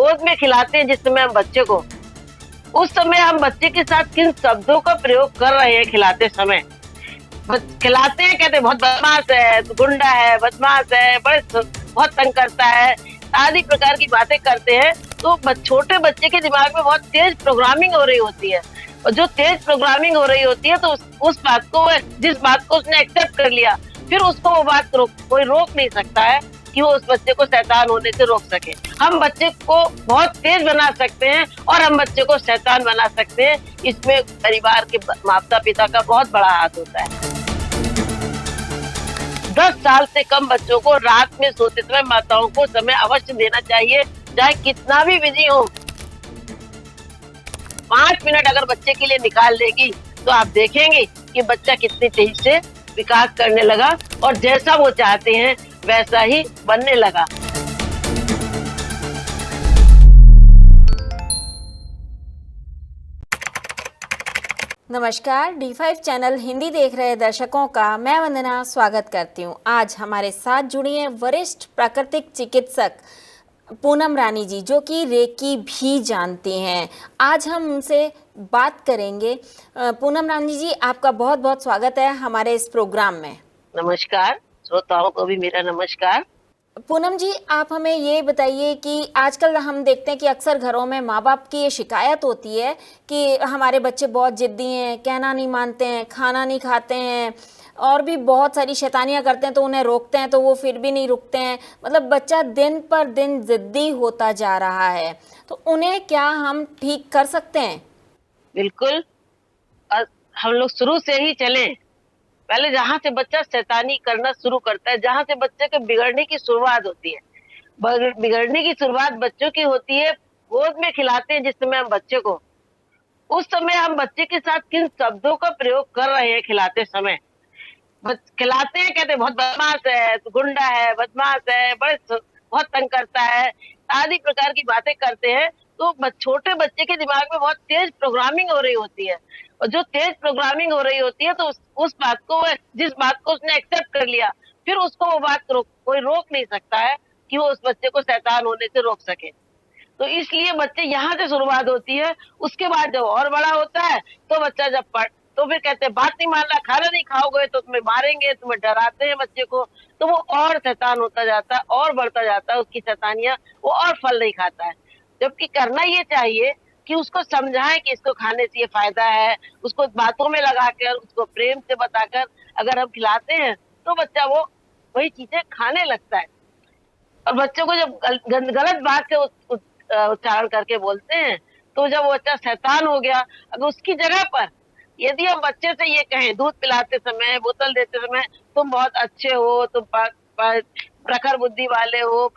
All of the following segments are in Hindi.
गोद में खिलाते हैं जिस समय हम बच्चे को, उस समय हम बच्चे के साथ किन शब्दों का प्रयोग कर रहे हैं खिलाते समय। खिलाते हैं, कहते हैं बहुत बदमाश है, तो गुंडा है, बदमाश है, बहुत तंग करता है, आदि प्रकार की बातें करते हैं। तो छोटे बच्चे के दिमाग में बहुत तेज प्रोग्रामिंग हो रही होती है, और जो तेज प्रोग्रामिंग हो रही होती है तो उस बात को, जिस बात को उसने एक्सेप्ट कर लिया, फिर उसको वो बात कोई रोक नहीं सकता है कि वो उस बच्चे को शैतान होने से रोक सके। हम बच्चे को बहुत तेज बना सकते हैं और हम बच्चे को शैतान बना सकते हैं। इसमें परिवार के माता पिता का बहुत बड़ा हाथ होता है। 10 साल से कम बच्चों को रात में सोते समय माताओं को समय अवश्य देना चाहिए, चाहे कितना भी बिजी हो। 5 मिनट अगर बच्चे के लिए निकाल लेगी तो आप देखेंगे कि बच्चा कितनी तेजी से विकास करने लगा और जैसा वो चाहते हैं वैसा ही बनने लगा। नमस्कार, D5 चैनल हिंदी देख रहे दर्शकों का मैं वंदना स्वागत करती हूं। आज हमारे साथ जुड़ी हैं वरिष्ठ प्राकृतिक चिकित्सक पूनम रानी जी, जो कि रेकी भी जानती हैं। आज हम उनसे बात करेंगे। पूनम रानी जी, आपका बहुत बहुत स्वागत है हमारे इस प्रोग्राम में। नमस्कार, श्रोताओं को भी मेरा नमस्कार। पूनम जी, आप हमें ये बताइए कि आजकल हम देखते हैं कि अक्सर घरों में माँ बाप की ये शिकायत होती है कि हमारे बच्चे बहुत जिद्दी हैं, कहना नहीं मानते हैं, खाना नहीं खाते हैं और भी बहुत सारी शैतानियाँ करते हैं, तो उन्हें रोकते हैं तो वो फिर भी नहीं रुकते हैं। मतलब बच्चा दिन पर दिन जिद्दी होता जा रहा है, तो उन्हें क्या हम ठीक कर सकते हैं? बिल्कुल, हम लोग शुरू से ही चलें। पहले जहाँ से बच्चा शैतानी करना शुरू करता है, जहाँ से बच्चे के बिगड़ने की शुरुआत होती है, बिगड़ने की शुरुआत बच्चों की होती है, गोद में खिलाते हैं जिस समय हम बच्चे को, उस समय हम बच्चे के साथ किन शब्दों का प्रयोग कर रहे हैं खिलाते समय। खिलाते हैं, कहते हैं बहुत बदमाश है, तो गुंडा है, बदमाश है, बहुत तंग करता है, आदि प्रकार की बातें करते हैं। तो छोटे बच्चे के दिमाग में बहुत तेज प्रोग्रामिंग हो रही होती है, और जो तेज प्रोग्रामिंग हो रही होती है तो उस बात को, जिस बात को उसने एक्सेप्ट कर लिया, फिर उसको वो बात कोई रोक नहीं सकता है कि वो उस बच्चे को शैतान होने से रोक सके। तो इसलिए बच्चे यहाँ से शुरुआत होती है। उसके बाद जब और बड़ा होता है तो बच्चा जब तो फिर कहते हैं बात नहीं मान रहा, खाना नहीं खाओगे तो तुम्हें मारेंगे, तुम्हें डराते हैं बच्चे को, तो वो और शैतान होता जाता है और बढ़ता जाता है, उसकी शैतानियां, वो और फल नहीं खाता है। जबकि करना ये चाहिए कि उसको समझाएं कि इसको खाने से ये फायदा है, उसको बातों में लगाकर, उसको प्रेम से बताकर अगर हम खिलाते हैं तो बच्चा वो वही चीजें खाने लगता है। और बच्चों को जब गलत बात से उच्चारण करके बोलते हैं तो जब वो बच्चा शैतान हो गया, अगर उसकी जगह पर यदि हम बच्चे से ये कहें दूध पिलाते समय, बोतल देते समय, तुम बहुत अच्छे हो, तुम प्रखर बुद्धि वाले हो,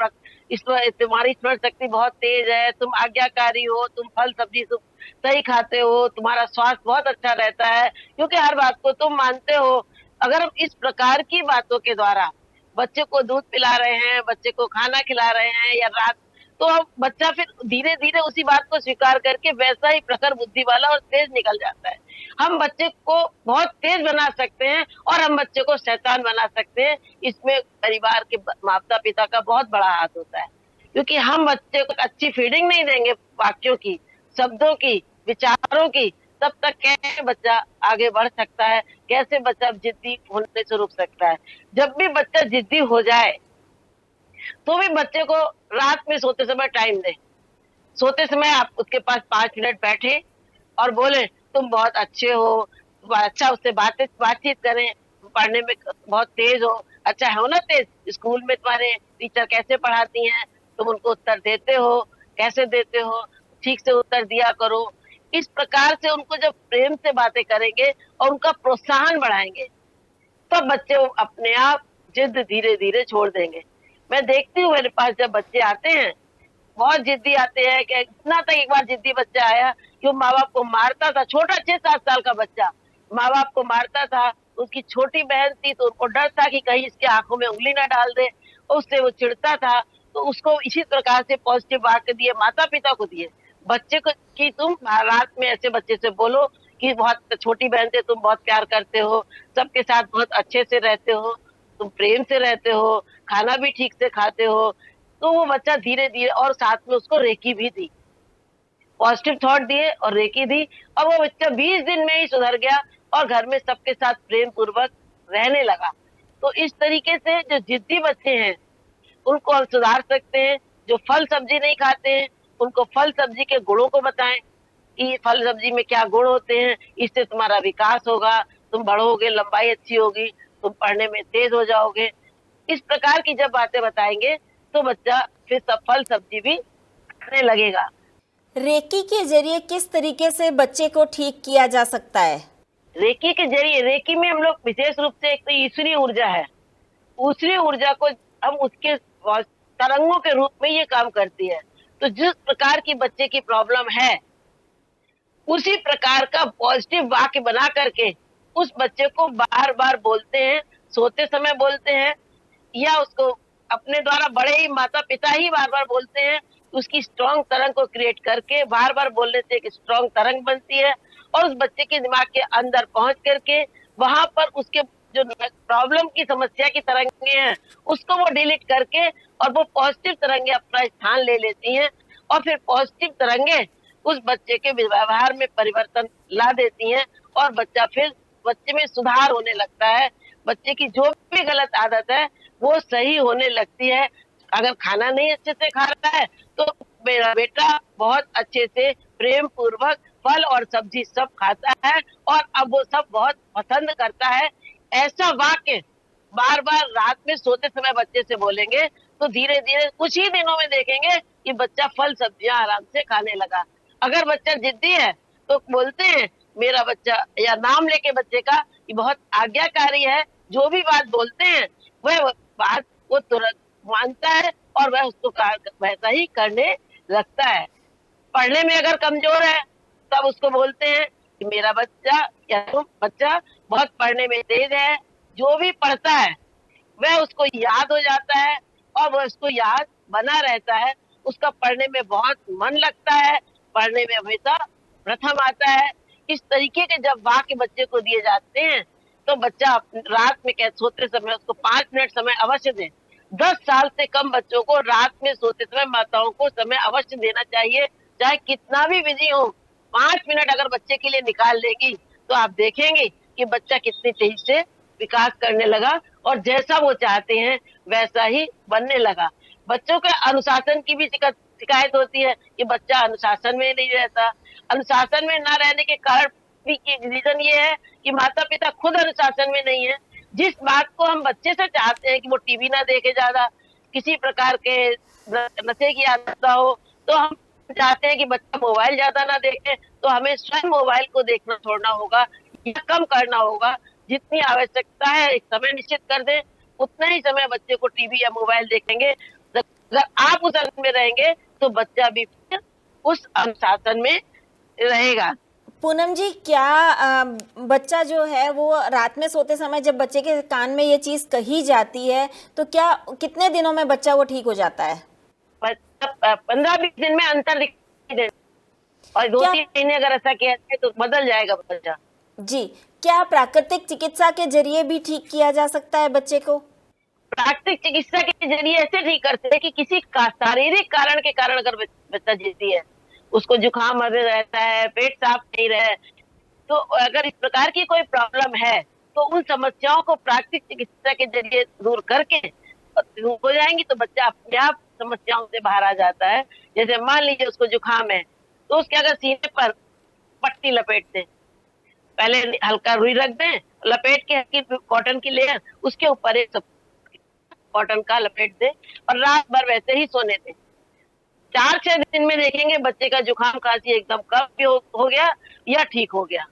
तुम्हारी स्मरण शक्ति बहुत तेज है, तुम आज्ञाकारी हो, तुम फल सब्जी सही खाते हो, तुम्हारा स्वास्थ्य बहुत अच्छा रहता है क्योंकि हर बात को तुम मानते हो। अगर हम इस प्रकार की बातों के द्वारा बच्चे को दूध पिला रहे हैं, बच्चे को खाना खिला रहे हैं या रात, तो अब बच्चा फिर धीरे धीरे उसी बात को स्वीकार करके वैसा ही प्रखर बुद्धि वाला और तेज निकल जाता है। हम बच्चे को बहुत तेज बना सकते हैं और हम बच्चे को शैतान बना सकते हैं। इसमें परिवार के माता पिता का बहुत बड़ा हाथ होता है, क्योंकि हम बच्चे को अच्छी फीडिंग नहीं देंगे वाक्यों की, शब्दों की, विचारों की, तब तक कैसे बच्चा आगे बढ़ सकता है, कैसे बच्चा जिद्दी होने से रुक सकता है। जब भी बच्चा जिद्दी हो जाए तो भी बच्चे को रात में सोते समय टाइम दें। सोते समय आप उसके पास 5 मिनट बैठे और बोले तुम बहुत अच्छे हो, अच्छा उससे बातचीत करें, पढ़ने में बहुत तेज हो, अच्छा हो ना तेज, स्कूल में तुम्हारे टीचर कैसे पढ़ाती हैं, तुम उनको उत्तर देते हो, कैसे देते हो, ठीक से उत्तर दिया करो। इस प्रकार से उनको जब प्रेम से बातें करेंगे और उनका प्रोत्साहन बढ़ाएंगे, तब बच्चे अपने आप जिद धीरे धीरे छोड़ देंगे। मैं देखती हूँ मेरे पास जब बच्चे आते हैं, बहुत जिद्दी आते हैं, कि इतना तक एक बार जिद्दी बच्चा आया कि वो माँ बाप को मारता था, छोटा 6-7 साल का बच्चा माँ बाप को मारता था। उसकी छोटी बहन थी तो उनको डर था कि कहीं इसकी आंखों में उंगली ना डाल दे, उससे वो चिढ़ता था। तो उसको इसी प्रकार से पॉजिटिव वाक्य दिए, माता पिता को दिए बच्चे को, कि तुम रात में ऐसे बच्चे से बोलो कि बहुत छोटी बहन से तुम बहुत प्यार करते हो, सबके साथ बहुत अच्छे से रहते हो, तुम प्रेम से रहते हो, खाना भी ठीक से खाते हो, तो वो बच्चा धीरे धीरे, और साथ में उसको रेकी भी दी, पॉजिटिव थॉट दिए और रेकी दी, और वो बच्चा 20 दिन में ही सुधर गया और घर में सबके साथ प्रेम पूर्वक रहने लगा। तो इस तरीके से जो जिद्दी बच्चे हैं उनको हम सुधार सकते हैं। जो फल सब्जी नहीं खाते हैं उनको फल सब्जी के गुणों को बताएं कि फल सब्जी में क्या गुण होते हैं, इससे तुम्हारा विकास होगा, तुम बढ़ोगे, लंबाई अच्छी होगी, तुम पढ़ने में तेज हो जाओगे। इस प्रकार की जब बातें बताएंगे तो बच्चा फिर सब फल सब्जी भी खाने लगेगा। रेकी के जरिए किस तरीके से बच्चे को ठीक किया जा सकता है? रेकी के जरिए, रेकी में हम लोग विशेष रूप से, एक तो ईश्वरीय ऊर्जा है, ऊसरी ऊर्जा को हम उसके तरंगों के रूप में ये काम करती है। तो जिस प्रकार की बच्चे की प्रॉब्लम है उसी प्रकार का पॉजिटिव वाक्य बना करके उस बच्चे को बार बार बोलते हैं, सोते समय बोलते हैं, या उसको अपने द्वारा बड़े ही माता पिता ही बार बार बोलते हैं। उसकी स्ट्रॉन्ग तरंग को क्रिएट करके बार बार बोलने से एक स्ट्रॉन्ग तरंग बनती है, और उस बच्चे के दिमाग के अंदर पहुंच करके वहां पर उसके जो प्रॉब्लम की समस्या की तरंगे हैं उसको वो डिलीट करके और वो पॉजिटिव तरंगे अपना स्थान ले लेती हैं, और फिर पॉजिटिव तरंगे उस बच्चे के व्यवहार में परिवर्तन ला देती हैं, और बच्चे में सुधार होने लगता है। बच्चे की जो भी गलत आदत है वो सही होने लगती है। अगर खाना नहीं अच्छे से खा रहा है तो मेरा बेटा बहुत अच्छे से प्रेम पूर्वक फल और सब्जी सब खाता है, और अब वो सब बहुत पसंद करता है। ऐसा वाक्य बार बार रात में सोते समय बच्चे से बोलेंगे तो धीरे धीरे कुछ ही दिनों में देखेंगे कि बच्चा फल सब्जियां आराम से खाने लगा। अगर बच्चा जिद्दी है तो बोलते हैं मेरा बच्चा, या नाम लेके बच्चे का, ये बहुत आज्ञाकारी है, जो भी बात बोलते हैं वह बात वो तुरंत मानता है और वह उसको वैसा ही करने लगता है। पढ़ने में अगर कमजोर है तब उसको बोलते हैं कि मेरा बच्चा या तुम बच्चा बहुत पढ़ने में तेज है, जो भी पढ़ता है वह उसको याद हो जाता है और वह उसको याद बना रहता है, उसका पढ़ने में बहुत मन लगता है, पढ़ने में हमेशा प्रथम आता है। इस तरीके के जब वाक्य बच्चे को दिए जाते हैं तो बच्चा रात में सोते समय उसको 5 मिनट समय अवश्य दें। 10 साल से कम बच्चों को रात में सोते समय माताओं को समय अवश्य देना चाहिए, चाहे कितना भी बिजी हो। 5 मिनट अगर बच्चे के लिए निकाल लेगी तो आप देखेंगे कि बच्चा कितनी तेजी से विकास करने लगा और जैसा वो चाहते हैं वैसा ही बनने लगा। बच्चों के अनुशासन की भी शिकायत होती है कि बच्चा अनुशासन में नहीं रहता। अनुशासन में ना रहने के कारण भी रीजन ये है कि माता पिता खुद अनुशासन में नहीं है। जिस बात को हम बच्चे से चाहते हैं कि वो टीवी ना देखे, ज्यादा किसी प्रकार के नशे की आदत ना हो, तो हम चाहते हैं कि बच्चा मोबाइल ज्यादा ना देखे, तो हमें स्वयं मोबाइल को देखना छोड़ना होगा या कम करना होगा। जितनी आवश्यकता है एक समय निश्चित कर दें, उतना ही समय बच्चे को टीवी या मोबाइल देखेंगे। अगर आप उस अनुशासन में रहेंगे तो बच्चा भी उस अनुशासन में रहेगा। पूनम जी, क्या बच्चा जो है वो रात में सोते समय जब बच्चे के कान में ये चीज कही जाती है तो क्या कितने दिनों में बच्चा वो ठीक हो जाता है? 15-20 दिन में अंतर दिखाई दे, और 2-3 महीने अगर ऐसा किया जाए तो बदल जाएगा बच्चा। जी, क्या प्राकृतिक चिकित्सा के जरिए भी ठीक किया जा सकता है बच्चे को? प्राकृतिक चिकित्सा के जरिए ऐसे ठीक करते हैं कि किसी का शारीरिक कारण के कारण अगर बच्चा जिद्दी है, उसको जुकाम रहता है, पेट साफ नहीं रहे, तो अगर इस प्रकार की कोई प्रॉब्लम है तो उन समस्याओं को प्राकृतिक चिकित्सा के जरिए दूर करके हो जाएंगी तो बच्चा अपने आप समस्याओं से बाहर आ जाता है। जैसे मान लीजिए उसको जुकाम है तो उसके अगर सीने पर पट्टी लपेट दें, पहले हल्का रुई रख दें, लपेट के हल्की कॉटन की लेयर, उसके ऊपर एक कॉटन का लपेट दें और रात भर वैसे ही सोने दें। 4-6 दिन में देखेंगे बच्चे का जुकाम खांसी एकदम कम भी हो गया या ठीक हो गया।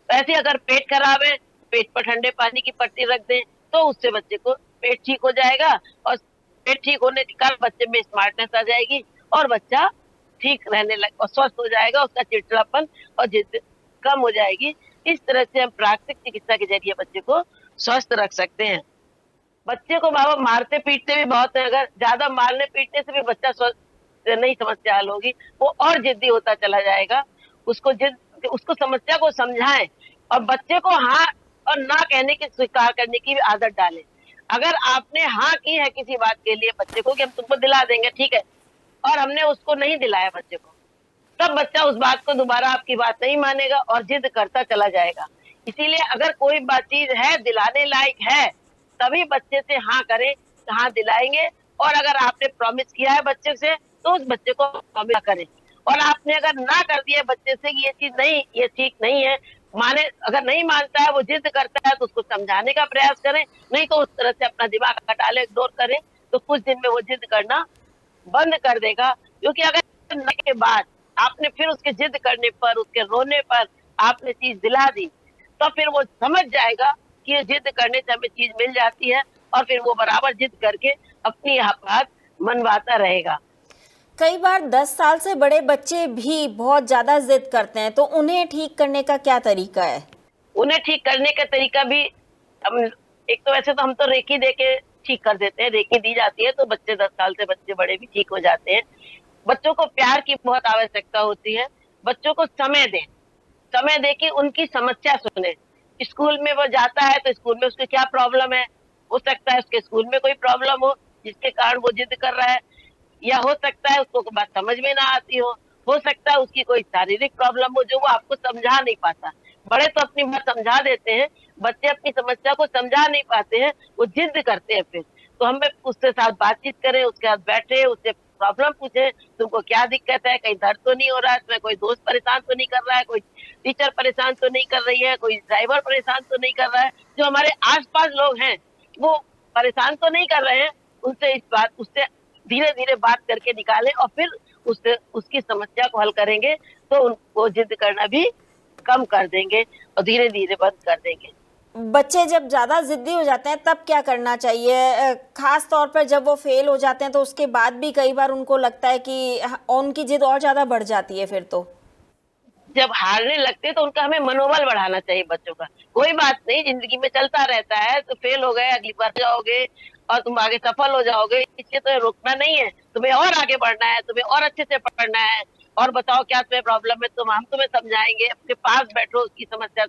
वैसे अगर पेट खराब है, पेट पर ठंडे पानी की पट्टी रख दें तो उससे बच्चे को पेट ठीक हो जाएगा, और पेट ठीक होने के कारण बच्चे में स्मार्टनेस आ जाएगी और बच्चा ठीक रहने लग और स्वस्थ हो जाएगा, उसका चिड़चिड़ापन और जिद कम हो जाएगी। इस तरह से हम प्राकृतिक चिकित्सा के जरिए बच्चे को स्वस्थ रख सकते हैं। बच्चे को माँ बाप मारते पीटते भी बहुत है, अगर ज्यादा मारने पीटने से भी बच्चा स्वस्थ नहीं समस्या हल होगी, वो और जिद्दी होता चला जाएगा। उसको समस्या को समझाएं और बच्चे को हाँ और ना कहने की स्वीकार करने की भी आदत डालें। अगर आपने हाँ की है किसी बात के लिए बच्चे को कि हम तुमको दिला देंगे, ठीक है, और हमने उसको नहीं दिलाया बच्चे को, तब बच्चा उस बात को दोबारा आपकी बात नहीं मानेगा और जिद करता चला जाएगा। इसीलिए अगर कोई बात चीज है दिलाने लायक है, तभी बच्चे से हाँ करें, हाँ दिलाएंगे। और अगर आपने प्रॉमिस किया है बच्चे से, तो उस बच्चे को प्रॉमिस करें। और आपने अगर ना कर दिया बच्चे से कि ये चीज नहीं, ये ठीक नहीं है, माने, अगर नहीं मानता है, वो जिद करता है, तो उसको समझाने का प्रयास करें। नहीं तो उस तरह से अपना दिमाग हटा ले, इग्नोर करें, तो कुछ दिन में वो जिद करना बंद कर देगा। क्योंकि अगर करने के बाद आपने फिर उसके जिद करने पर, उसके रोने पर आपने चीज दिला दी, तो फिर वो समझ जाएगा कि ये जिद करने से हमें चीज मिल जाती है, और फिर वो बराबर जिद करके अपनी बात मनवाता रहेगा। कई बार 10 साल से बड़े बच्चे भी बहुत ज़्यादा जिद करते हैं, तो उन्हें ठीक करने का क्या तरीका है? उन्हें ठीक करने का तरीका भी हम, एक तो वैसे तो हम तो रेकी दे के ठीक कर देते हैं, रेकी दी जाती है तो बच्चे 10 साल से बच्चे बड़े भी ठीक हो जाते हैं। बच्चों को प्यार की बहुत आवश्यकता होती है। बच्चों को समय दें, समय दे के उनकी समस्या सुने। स्कूल में वो जाता है तो स्कूल में उसको क्या प्रॉब्लम है, हो सकता है उसके स्कूल में कोई प्रॉब्लम हो जिसके कारण वो जिद कर रहा है, या हो सकता है उसको बात समझ में ना आती हो सकता है उसकी कोई शारीरिक प्रॉब्लम हो जो वो आपको समझा नहीं पाता। बड़े तो अपनी बात समझा देते हैं, बच्चे अपनी समस्या को समझा नहीं पाते हैं, वो जिद करते हैं। फिर तो हमें उसके साथ बातचीत करें, उसके साथ बैठे, उससे प्रॉब्लम पूछे, तुमको क्या दिक्कत है, कहीं दर्द तो नहीं हो रहा है, तुम्हें कोई दोस्त परेशान तो नहीं कर रहा है, कोई टीचर परेशान तो नहीं कर रही है, कोई ड्राइवर परेशान तो नहीं कर रहा है, जो हमारे आसपास लोग हैं वो परेशान तो नहीं कर रहे हैं। उनसे इस बात, उससे धीरे धीरे बात करके निकालें, और फिर उससे उसकी समस्या को हल करेंगे, तो वो जिद करना भी कम कर देंगे और धीरे धीरे बंद कर देंगे। बच्चे जब ज़्यादा ज़िद्दी हो जाते हैं तब क्या करना चाहिए? खास तौर पर जब वो फेल हो जाते हैं तो उसके बाद भी कई बार उनको लगता है कि उनकी जिद और ज़्यादा बढ़ जाती है फिर तो। जब हारने लगते तो उनका हमें मनोबल बढ़ाना चाहिए बच्चों का। कोई बात नहीं, जिंदगी में चलता रहता है, तो फेल हो गए, अगली बार जाओगे और तुम आगे सफल हो जाओगे, इससे तो रुकना नहीं है, तुम्हें और आगे बढ़ना है, तुम्हें और अच्छे से पढ़ना है। और बताओ क्या तुम्हें प्रॉब्लम है, हम तुम्हें समझाएंगे, अपने पास बैठो, उसकी समस्या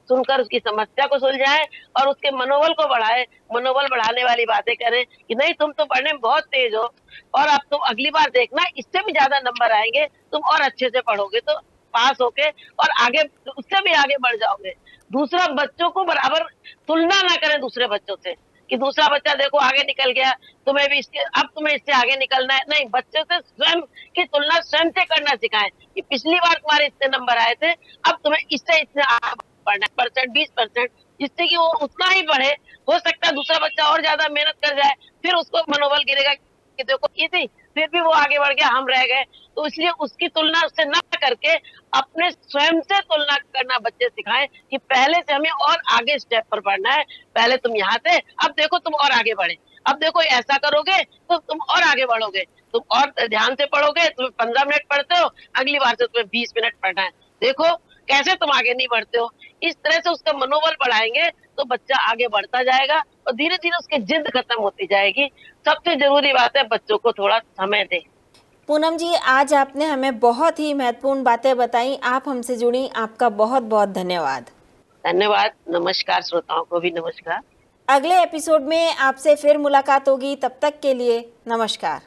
सुनकर उसकी समस्या को सुलझाएं और उसके मनोबल को बढ़ाएं। मनोबल बढ़ाने वाली बातें करें कि नहीं, तुम तो पढ़ने में बहुत तेज हो, और अब तुम अगली बार देखना इससे भी ज्यादा नंबर आएंगे, तुम और अच्छे से पढ़ोगे तो पास होके और आगे, उससे भी आगे बढ़ जाओगे। दूसरा, बच्चों को बराबर तुलना ना करें दूसरे बच्चों से कि दूसरा बच्चा देखो आगे निकल गया, तुम्हें भी इसके, अब तुम्हें इससे आगे निकलना है। नहीं, बच्चे से स्वयं की तुलना स्वयं से करना सिखाएं कि पिछली बार तुम्हारे इतने नंबर आए थे, अब तुम्हें इससे इतने आगे बढ़ना है, परसेंट 20%, जिससे कि वो उतना ही बढ़े। हो सकता है दूसरा बच्चा और ज्यादा मेहनत कर जाए, फिर उसको मनोबल गिरेगा कि देखो ये थी, फिर भी वो आगे बढ़ गया, हम रह गए। तो इसलिए उसकी तुलना उससे ना करके अपने स्वयं से तुलना करना बच्चे सिखाएं कि पहले से हमें और आगे स्टेप पर बढ़ना है। पहले तुम यहाँ थे, अब देखो तुम और आगे बढ़े, अब देखो ऐसा करोगे तो तुम और आगे बढ़ोगे, तुम और ध्यान से पढ़ोगे, तुम 15 मिनट पढ़ते हो, अगली बार से तुम्हें 20 मिनट पढ़ना है, देखो कैसे तुम आगे नहीं बढ़ते हो। इस तरह से उसका मनोबल बढ़ाएंगे तो बच्चा आगे बढ़ता जाएगा और धीरे धीरे उसकी जिद खत्म होती जाएगी। सबसे जरूरी बात है बच्चों को थोड़ा समय दें। पूनम जी, आज आपने हमें बहुत ही महत्वपूर्ण बातें बताई। आप हमसे जुड़ी, आपका बहुत बहुत धन्यवाद। धन्यवाद। नमस्कार, श्रोताओं को भी नमस्कार। अगले एपिसोड में आपसे फिर मुलाकात होगी, तब तक के लिए नमस्कार।